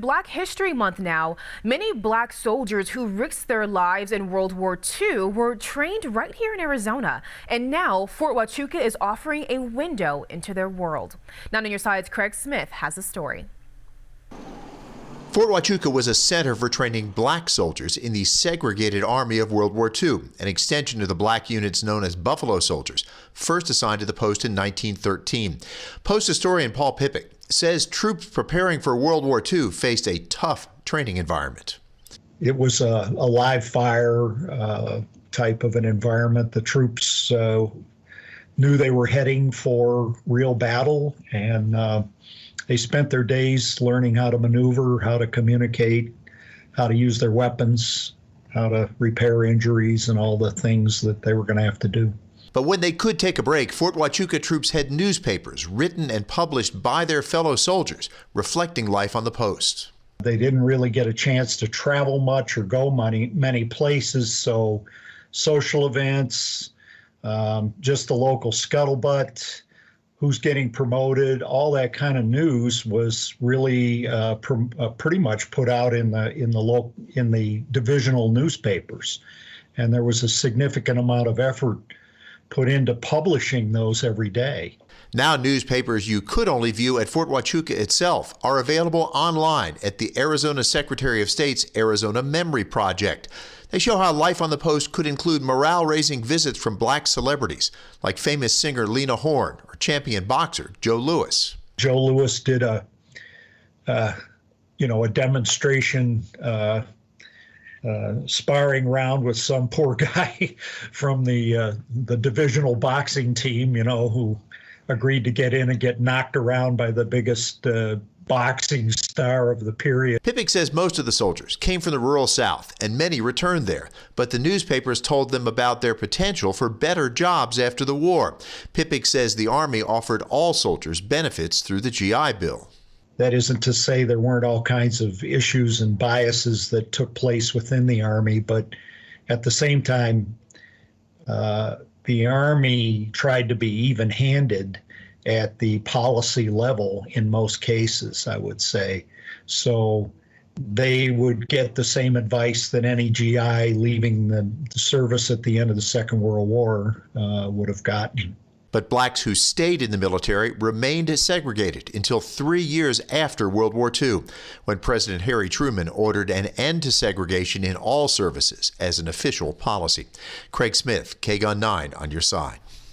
Black History Month now, many black soldiers who risked their lives in World War II were trained right here in Arizona. And now Fort Huachuca is offering a window into their world. 9 on your side's Craig Smith has the story. Fort Huachuca was a center for training black soldiers in the segregated Army of World War II, an extension of the black units known as Buffalo Soldiers, first assigned to the post in 1913. Post historian Paul Pippick says troops preparing for World War II faced a tough training environment. It was a live fire type of an environment. The troops knew they were heading for real battle, and they spent their days learning how to maneuver, how to communicate, how to use their weapons, how to repair injuries, and all the things that they were going to have to do. But when they could take a break, Fort Huachuca troops had newspapers written and published by their fellow soldiers, reflecting life on the post. They didn't really get a chance to travel much or go many places, so social events, just the local scuttlebutt, who's getting promoted, all that kind of news was really pretty much put out in the divisional newspapers, and there was a significant amount of effort put into publishing those every day. Now newspapers you could only view at Fort Huachuca itself are available online at the Arizona Secretary of State's Arizona Memory Project. They show how life on the post could include morale-raising visits from black celebrities like famous singer Lena Horne or champion boxer Joe Louis. Joe Louis did a demonstration sparring round with some poor guy from the divisional boxing team, who agreed to get in and get knocked around by the biggest boxing star of the period. Pippick says most of the soldiers came from the rural South, and many returned there, but the newspapers told them about their potential for better jobs after the war. Pippick says the Army offered all soldiers benefits through the GI Bill. That isn't to say there weren't all kinds of issues and biases that took place within the Army, but at the same time, the Army tried to be even-handed at the policy level in most cases, I would say. So they would get the same advice that any GI leaving the service at the end of the Second World War would have gotten. But blacks who stayed in the military remained segregated until 3 years after World War II, when President Harry Truman ordered an end to segregation in all services as an official policy. Craig Smith, KGUN 9 on your side.